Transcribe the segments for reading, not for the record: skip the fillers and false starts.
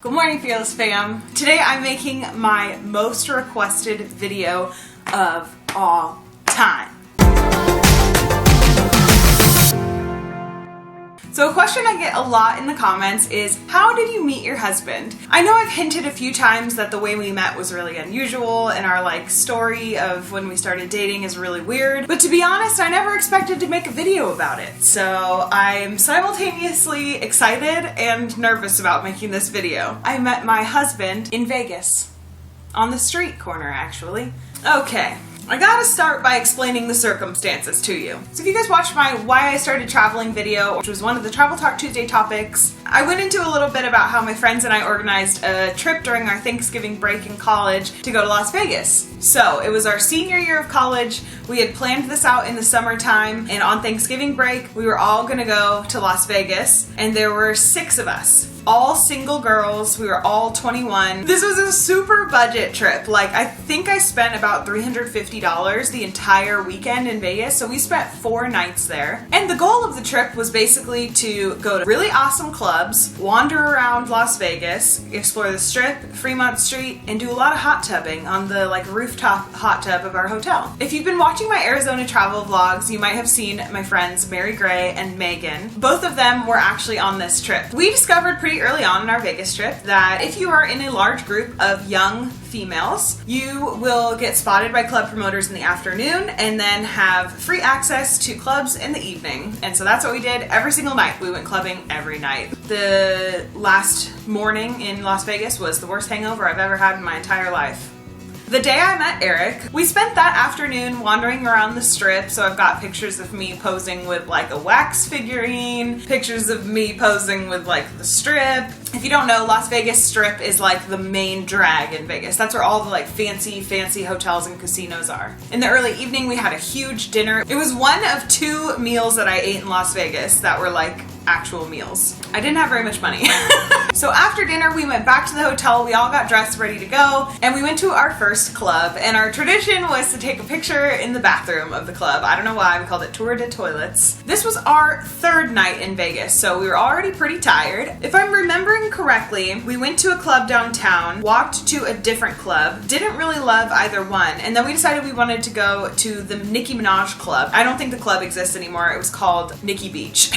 Good morning, Fearless fam. Today I'm making my most requested video of all time. So a question I get a lot in the comments is, how did you meet your husband? I know I've hinted a few times that the way we met was really unusual and our story of when we started dating is really weird, but to be honest, I never expected to make a video about it. So I'm simultaneously excited and nervous about making this video. I met my husband in Vegas. On the street corner, actually. Okay. I gotta start by explaining the circumstances to you. So if you guys watched my Why I Started Traveling video, which was one of the Travel Talk Tuesday topics, I went into a little bit about how my friends and I organized a trip during our Thanksgiving break in college to go to Las Vegas. So it was our senior year of college. We had planned this out in the summertime, and on Thanksgiving break, we were all gonna go to Las Vegas, and there were 6 of us. All single girls. We were all 21. This was a super budget trip. I think I spent about $350 the entire weekend in Vegas. So we spent 4 nights there. And the goal of the trip was basically to go to really awesome clubs, wander around Las Vegas, explore the Strip, Fremont Street, and do a lot of hot tubbing on the rooftop hot tub of our hotel. If you've been watching my Arizona travel vlogs, you might have seen my friends Mary Gray and Megan. Both of them were actually on this trip. We discovered pretty early on in our Vegas trip that if you are in a large group of young females, you will get spotted by club promoters in the afternoon and then have free access to clubs in the evening. And so that's what we did every single night. We went clubbing every night. The last morning in Las Vegas was the worst hangover I've ever had in my entire life. The day I met Eric, we spent that afternoon wandering around the Strip, so I've got pictures of me posing with a wax figurine, pictures of me posing with the Strip. If you don't know, Las Vegas Strip is the main drag in Vegas. That's where all the fancy hotels and casinos are. In the early evening, we had a huge dinner. It was one of 2 meals that I ate in Las Vegas that were actual meals. I didn't have very much money. So after dinner, we went back to the hotel. We all got dressed, ready to go, and we went to our first club. And our tradition was to take a picture in the bathroom of the club. I don't know why, we called it Tour de Toilets. This was our 3rd night in Vegas, so we were already pretty tired. If I'm remembering correctly, we went to a club downtown, walked to a different club, didn't really love either one, and then we decided we wanted to go to the Nicki Minaj club. I don't think the club exists anymore. It was called Nikki Beach.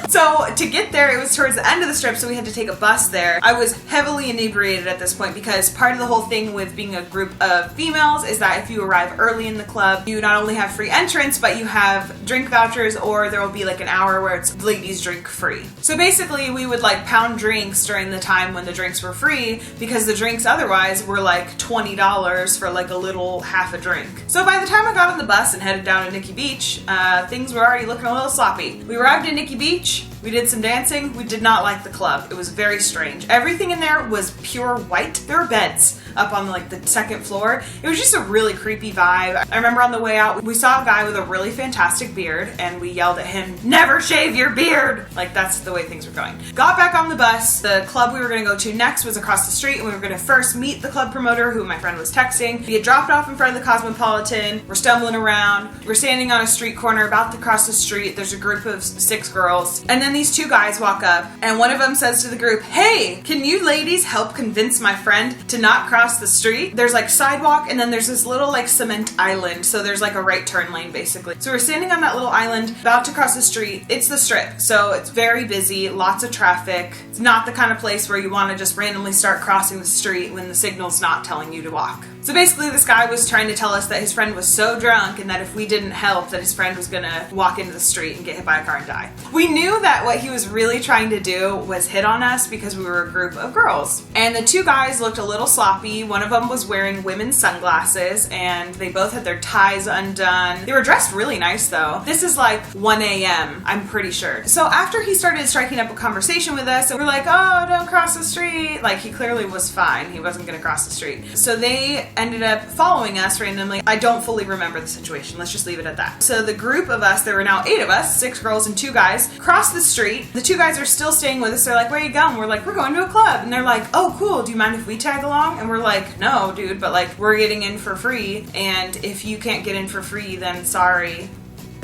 So to get there, it was towards the end of the Strip, so we had to take a bus there. I was heavily inebriated at this point because part of the whole thing with being a group of females is that if you arrive early in the club, you not only have free entrance, but you have drink vouchers, or there will be an hour where it's ladies drink free. So basically we would pound drinks during the time when the drinks were free, because the drinks otherwise were $20 for a little half a drink. So by the time I got on the bus and headed down to Nikki Beach, things were already looking a little sloppy. We arrived in Nikki Beach. We did some dancing. We did not like the club. It was very strange. Everything in there was pure white. There were beds up on the 2nd floor. It was just a really creepy vibe. I remember on the way out, we saw a guy with a really fantastic beard, and we yelled at him, "Never shave your beard!" That's the way things were going. Got back on the bus. The club we were going to go to next was across the street, and we were going to first meet the club promoter who my friend was texting. We had dropped off in front of the Cosmopolitan. We're stumbling around. We're standing on a street corner about to cross the street. There's a group of 6 girls, and then these 2 guys walk up, and one of them says to the group, "Hey, can you ladies help convince my friend to not cross the street? There's sidewalk, and then there's this little cement island, so there's a right turn lane basically." So we're standing on that little island about to cross the street. It's the Strip, so it's very busy, lots of traffic. It's not the kind of place where you want to just randomly start crossing the street when the signal's not telling you to walk. So basically this guy was trying to tell us that his friend was so drunk and that if we didn't help, that his friend was gonna walk into the street and get hit by a car and die. We knew that what he was really trying to do was hit on us because we were a group of girls. And the 2 guys looked a little sloppy. One of them was wearing women's sunglasses, and they both had their ties undone. They were dressed really nice though. This is 1 a.m., I'm pretty sure. So after he started striking up a conversation with us, and we're like, "Oh, don't cross the street." He clearly was fine. He wasn't gonna cross the street. So they ended up following us randomly. I don't fully remember the situation. Let's just leave it at that. So the group of us, there were now 8 of us, 6 girls and 2 guys, crossed the street. The 2 guys are still staying with us. They're like, "Where are you going?" We're like, "We're going to a club." And they're like, "Oh, cool. Do you mind if we tag along?" And we're like, "No, dude, but we're getting in for free. And if you can't get in for free, then sorry."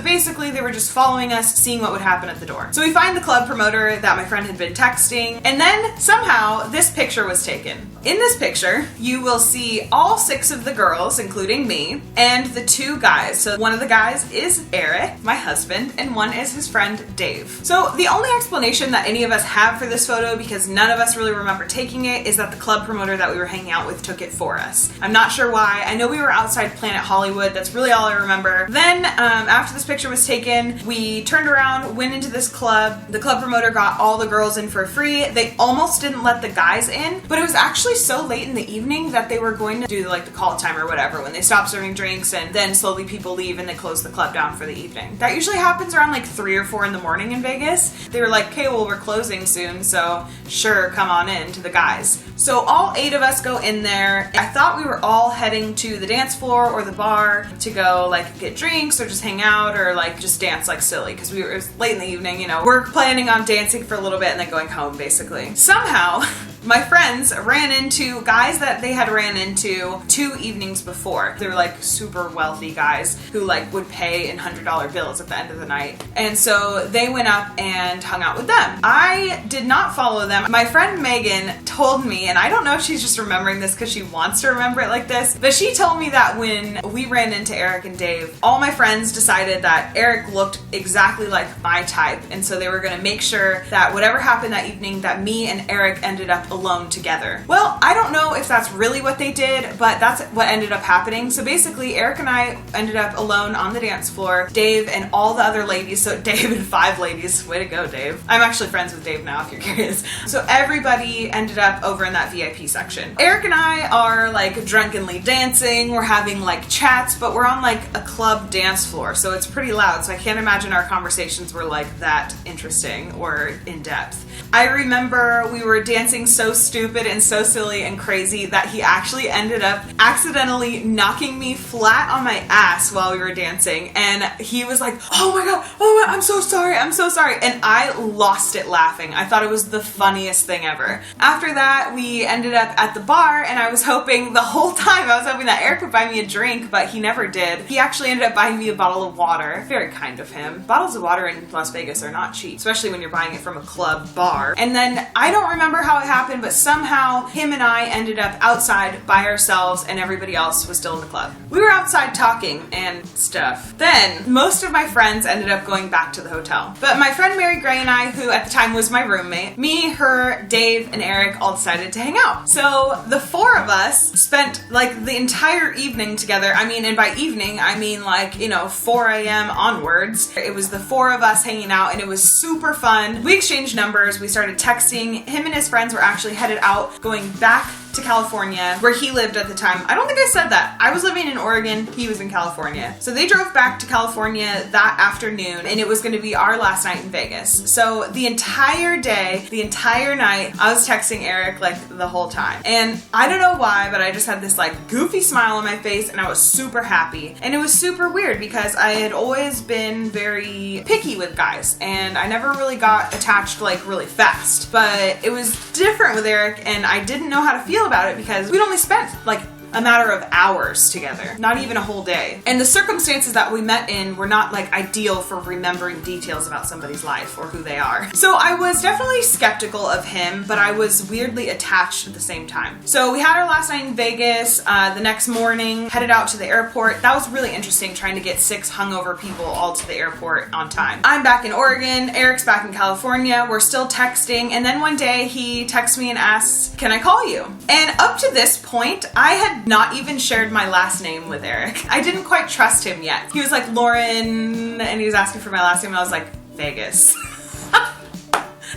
Basically, they were just following us, seeing what would happen at the door. So we find the club promoter that my friend had been texting, and then somehow this picture was taken. In this picture, you will see all 6 of the girls, including me, and the 2 guys. So one of the guys is Eric, my husband, and one is his friend Dave. So the only explanation that any of us have for this photo, because none of us really remember taking it, is that the club promoter that we were hanging out with took it for us. I'm not sure why. I know we were outside Planet Hollywood. That's really all I remember. Then after this picture was taken, we turned around, went into this club. The club promoter got all the girls in for free. They almost didn't let the guys in, but it was actually so late in the evening that they were going to do like the call time or whatever when they stop serving drinks, and then slowly people leave and they close the club down for the evening. That usually happens around like 3 or 4 in the morning in Vegas. They were like, okay, well, we're closing soon, so sure, come on in to the guys. So all 8 of us go in there. I thought we were all heading to the dance floor or the bar to go like get drinks or just hang out or like just dance like silly, because it was late in the evening, you know. We're planning on dancing for a little bit and then going home basically. Somehow my friends ran into guys that they had ran into 2 evenings before. They were like super wealthy guys who like would pay in $100 bills at the end of the night. And so they went up and hung out with them. I did not follow them. My friend Megan told me, and I don't know if she's just remembering this because she wants to remember it like this, but she told me that when we ran into Eric and Dave, all my friends decided that Eric looked exactly like my type. And so they were gonna make sure that whatever happened that evening, that me and Eric ended up alone together. Well, I don't know if that's really what they did, but that's what ended up happening. So basically, Eric and I ended up alone on the dance floor. Dave and all the other ladies, so Dave and 5 ladies, way to go, Dave. I'm actually friends with Dave now, if you're curious. So everybody ended up over in that VIP section. Eric and I are like drunkenly dancing. We're having like chats, but we're on like a club dance floor, so it's pretty loud. So I can't imagine our conversations were like that interesting or in depth. I remember we were dancing so stupid and so silly and crazy that he actually ended up accidentally knocking me flat on my ass while we were dancing, and he was like, oh my god, I'm so sorry, and I lost it laughing. I thought it was the funniest thing ever. After that, we ended up at the bar, and I was hoping the whole time, I was hoping that Eric would buy me a drink, but he never did. He actually ended up buying me a bottle of water. Very kind of him. Bottles of water in Las Vegas are not cheap, especially when you're buying it from a club bar. And then I don't remember how it happened, but somehow him and I ended up outside by ourselves and everybody else was still in the club. We were outside talking and stuff. Then most of my friends ended up going back to the hotel. But my friend Mary Gray and I, who at the time was my roommate, me, her, Dave, and Eric all decided to hang out. So the 4 of us spent like the entire evening together. I mean, and by evening, I mean like, you know, 4 a.m. onwards. It was the 4 of us hanging out and it was super fun. We exchanged numbers. We started texting. Him and his friends were actually headed out, going back to California, where he lived at the time. I don't think I said that. I was living in Oregon, he was in California. So they drove back to California that afternoon, and it was going to be our last night in Vegas. So the entire day, the entire night, I was texting Eric like the whole time. And I don't know why, but I just had this like goofy smile on my face, and I was super happy. And it was super weird because I had always been very picky with guys, and I never really got attached like really fast. But it was different with Eric, and I didn't know how to feel about it because we'd only spent like a matter of hours together, not even a whole day. And the circumstances that we met in were not like ideal for remembering details about somebody's life or who they are. So I was definitely skeptical of him, but I was weirdly attached at the same time. So we had our last night in Vegas. The next morning, headed out to the airport. That was really interesting, trying to get 6 hungover people all to the airport on time. I'm back in Oregon, Eric's back in California, we're still texting, and then one day he texts me and asks, can I call you? And up to this point, I had not even shared my last name with Eric. I didn't quite trust him yet. He was like, Lauren, and he was asking for my last name, and I was like, Vegas.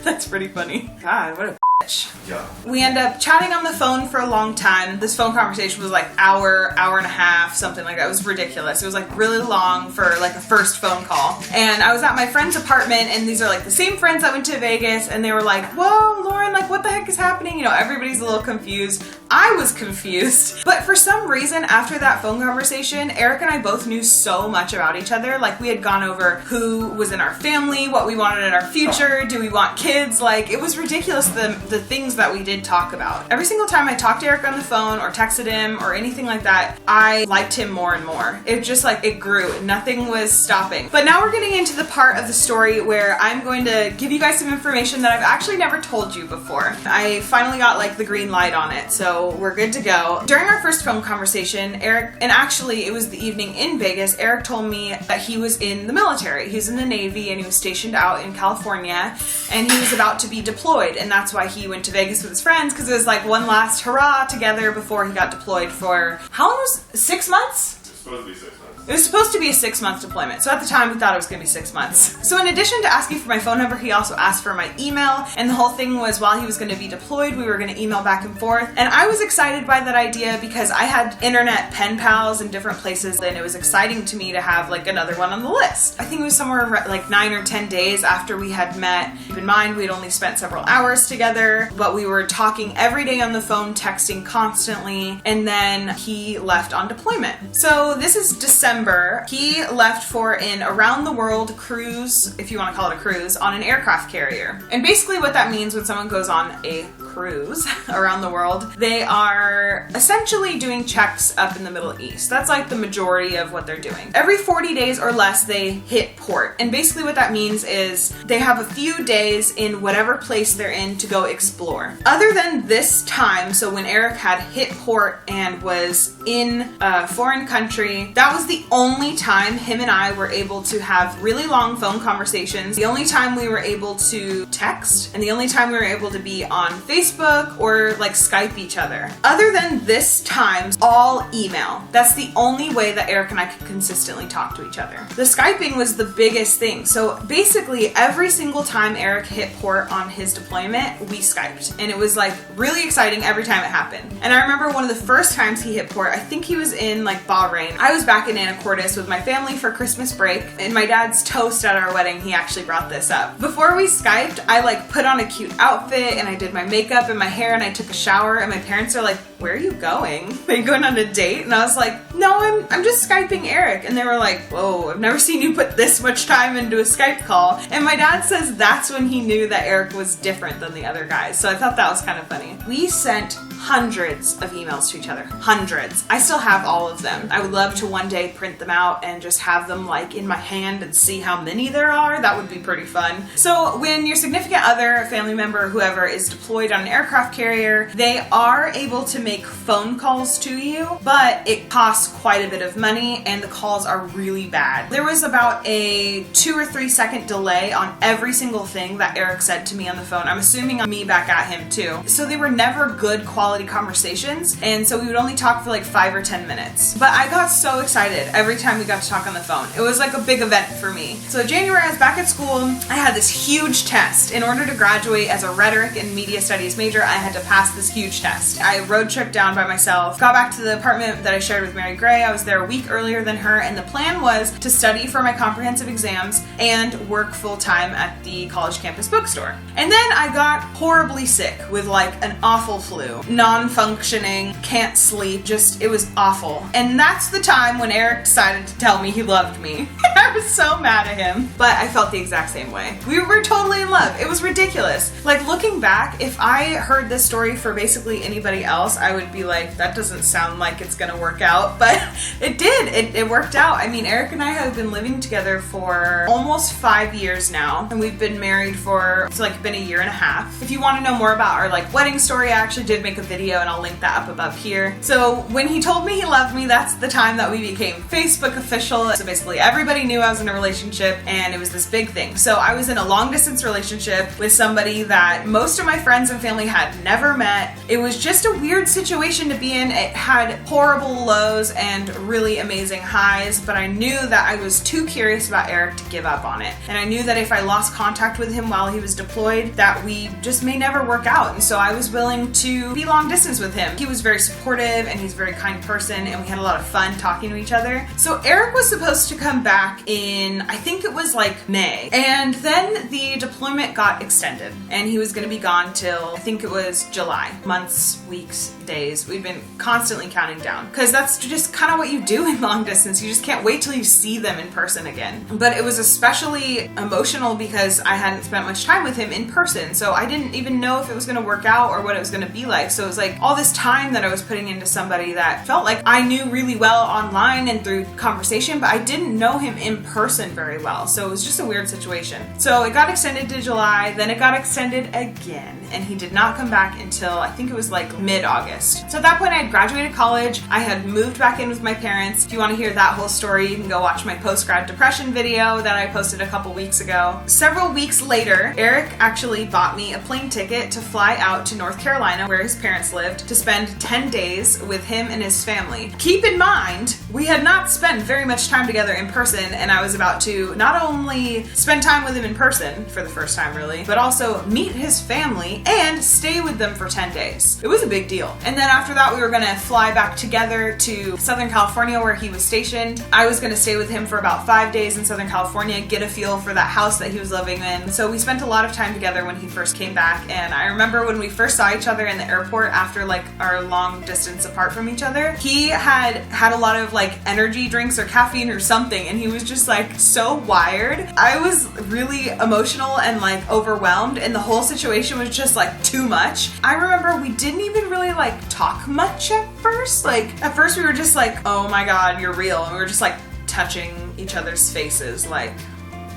That's pretty funny. God, what a bitch. Yeah. We end up chatting on the phone for a long time. This phone conversation was like hour and a half, something like that. It was ridiculous. It was like really long for like a first phone call. And I was at my friend's apartment, and these are like the same friends that went to Vegas, and they were like, whoa, Lauren, like what the heck is happening? You know, everybody's a little confused. I was confused. But for some reason, after that phone conversation, Eric and I both knew so much about each other. Like we had gone over who was in our family, what we wanted in our future, do we want kids? Like it was ridiculous the the things that we did talk about. Every single time I talked to Eric on the phone or texted him or anything like that, I liked him more and more. It just like, it grew. Nothing was stopping. But now we're getting into the part of the story where I'm going to give you guys some information that I've actually never told you before. I finally got like the green light on it, so we're good to go. During our first phone conversation, Eric, and actually it was the evening in Vegas, Eric told me that he was in the military. He was in the Navy and he was stationed out in California and he was about to be deployed, and that's why he went to Vegas with his friends, because it was like one last hurrah together before he got deployed for, how long was it? 6 months? It's supposed to be 6 months. It was supposed to be a 6-month deployment, so at the time we thought it was going to be 6 months. So in addition to asking for my phone number, he also asked for my email, and the whole thing was while he was going to be deployed, we were going to email back and forth. And I was excited by that idea because I had internet pen pals in different places, and it was exciting to me to have like another one on the list. I think it was somewhere like 9 or 10 days after we had met. Keep in mind, we'd only spent several hours together, but we were talking every day on the phone, texting constantly, and then he left on deployment. So this is December. He left for an around the world cruise, if you want to call it a cruise, on an aircraft carrier. And basically what that means when someone goes on a cruise around the world, they are essentially doing checks up in the Middle East. That's like the majority of what they're doing. Every 40 days or less, they hit port. And basically what that means is they have a few days in whatever place they're in to go explore. Other than this time, so when Eric had hit port and was in a foreign country, that was the only time him and I were able to have really long phone conversations, the only time we were able to text, and the only time we were able to be on Facebook or like Skype each other. Other than this time, all email. That's the only way that Eric and I could consistently talk to each other. The Skyping was the biggest thing. So basically every single time Eric hit port on his deployment, we Skyped. And it was like really exciting every time it happened. And I remember one of the first times he hit port, I think he was in like Bahrain. I was back in Anacortes with my family for Christmas break, and my dad's toast at our wedding, he actually brought this up. Before we Skyped, I like put on a cute outfit and I did my makeup and my hair and I took a shower, and my parents are like, where are you going? Are you going on a date? And I was like, no, I'm just Skyping Eric. And they were like, whoa, I've never seen you put this much time into a Skype call. And my dad says that's when he knew that Eric was different than the other guys. So I thought that was kind of funny. We sent hundreds of emails to each other. Hundreds. I still have all of them. I would love to one day print them out and just have them like in my hand and see how many there are. That would be pretty fun. So when your significant other, family member, whoever is deployed on an aircraft carrier, they are able to make phone calls to you, but it costs quite a bit of money and the calls are really bad. There was about a 2 or 3 second delay on every single thing that Eric said to me on the phone. I'm assuming me back at him too. So they were never good quality conversations, and so we would only talk for like 5 or 10 minutes. But I got so excited every time we got to talk on the phone. It was like a big event for me. So January, I was back at school. I had this huge test. In order to graduate as a rhetoric and media studies major, I had to pass this huge test. I road tripped down by myself, got back to the apartment that I shared with Mary Gray. I was there a week earlier than her, and the plan was to study for my comprehensive exams and work full-time at the college campus bookstore. And then I got horribly sick with like an awful flu, non-functioning, can't sleep, just, it was awful. And that's the time when Eric decided to tell me he loved me. I was so mad at him, but I felt the exact same way. We were totally in love. It was ridiculous. Like looking back, if I heard this story for basically anybody else, I would be like, that doesn't sound like it's gonna work out, but it did. It worked out. I mean, Eric and I have been living together for almost 5 years now, and we've been married for, it's like been a year and a half. If you want to know more about our like wedding story, I actually did make a video and I'll link that up above here. So when he told me he loved me, that's the time that we became Facebook official. So basically everybody knew I was in a relationship, and it was this big thing. So I was in a long distance relationship with somebody that most of my friends and family had never met. It was just a weird situation to be in. It had horrible lows and really amazing highs, but I knew that I was too curious about Eric to give up on it. And I knew that if I lost contact with him while he was deployed, that we just may never work out. And so I was willing to be long distance with him. He was very supportive and he's a very kind person, and we had a lot of fun talking to each other. So Eric was supposed to come back in, I think it was like May. And then the deployment got extended and he was going to be gone till think it was July. Months, weeks, days. We've been constantly counting down because that's just kind of what you do in long distance. You just can't wait till you see them in person again. But it was especially emotional because I hadn't spent much time with him in person. So I didn't even know if it was going to work out or what it was going to be like. So it was like all this time that I was putting into somebody that felt like I knew really well online and through conversation, but I didn't know him in person very well. So it was just a weird situation. So it got extended to July, then it got extended again, and he did not come back until I think it was like mid-August. So at that point I had graduated college, I had moved back in with my parents. If you want to hear that whole story, you can go watch my post-grad depression video that I posted a couple weeks ago. Several weeks later, Eric actually bought me a plane ticket to fly out to North Carolina, where his parents lived, to spend 10 days with him and his family. Keep in mind, we had not spent very much time together in person, and I was about to not only spend time with him in person for the first time really, but also meet his family and stay with them for 10 days. It was a big deal. And then after that, we were gonna fly back together to Southern California where he was stationed. I was gonna stay with him for about 5 days in Southern California, get a feel for that house that he was living in. So we spent a lot of time together when he first came back. And I remember when we first saw each other in the airport after like our long distance apart from each other, he had a lot of like energy drinks or caffeine or something, and he was just like so wired. I was really emotional and like overwhelmed, and the whole situation was just like too much. I remember we didn't even really like talk much at first. Like at first we were just like, oh my God, you're real. And we were just like touching each other's faces like,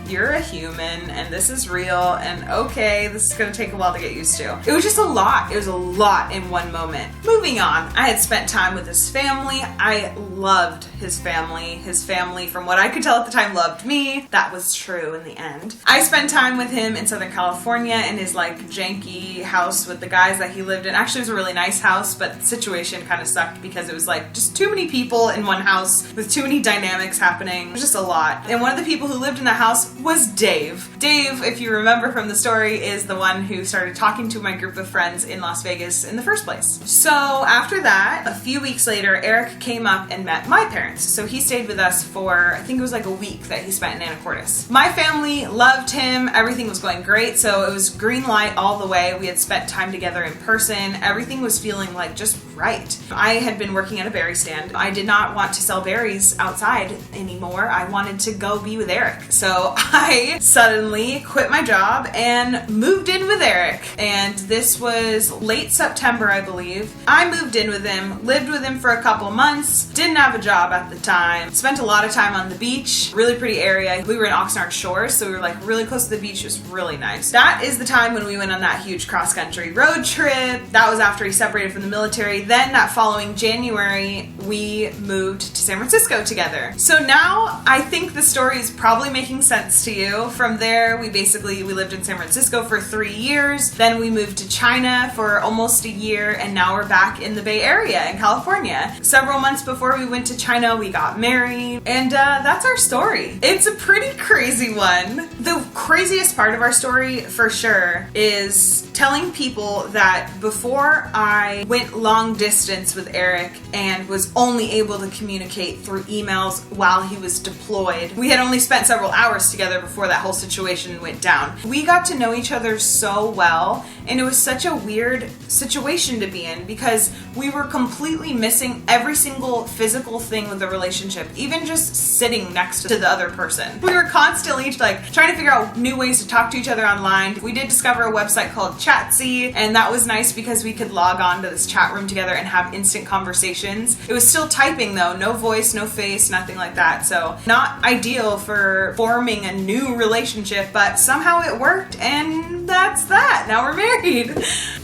you're a human and this is real, and okay, this is gonna take a while to get used to. It was just a lot. It was a lot in one moment. Moving on, I had spent time with his family. I loved his family. His family, from what I could tell at the time, loved me. That was true in the end. I spent time with him in Southern California in his like janky house with the guys that he lived in. Actually, it was a really nice house, but the situation kind of sucked because it was like just too many people in one house with too many dynamics happening. It was just a lot. And one of the people who lived in the house was Dave. Dave, if you remember from the story, is the one who started talking to my group of friends in Las Vegas in the first place. So after that, a few weeks later, Eric came up and met my parents. So he stayed with us for, I think it was like a week that he spent in Anacortes. My family loved him. Everything was going great. So it was green light all the way. We had spent time together in person. Everything was feeling like just right. I had been working at a berry stand. I did not want to sell berries outside anymore. I wanted to go be with Eric. So I suddenly quit my job and moved in with Eric. And this was late September, I believe. I moved in with him, lived with him for a couple months, didn't have a job at the time, spent a lot of time on the beach, really pretty area. We were in Oxnard Shores, so we were like really close to the beach. It was really nice. That is the time when we went on that huge cross-country road trip. That was after he separated from the military. Then that following January, we moved to San Francisco together. So now I think the story is probably making sense to you. From there, we lived in San Francisco for 3 years. Then we moved to China for almost a year, and now we're back in the Bay Area in California. Several months before we went to China, we got married, and that's our story. It's a pretty crazy one. The craziest part of our story, for sure, is telling people that before I went long distance with Eric and was only able to communicate through emails while he was deployed, we had only spent several hours together before that whole situation went down. We got to know each other so well, and it was such a weird situation to be in because we were completely missing every single physical thing with the relationship, even just sitting next to the other person. We were constantly like trying to figure out new ways to talk to each other online. We did discover a website called Chatsy, and that was nice because we could log on to this chat room together and have instant conversations. It was still typing though, no voice, no face, nothing like that. So not ideal for forming a new relationship, but somehow it worked, and that's that. Now we're married.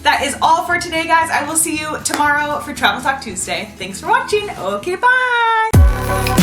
That is all for today, guys. I will see you tomorrow for Travel Talk Tuesday. Thanks for watching. Okay, bye.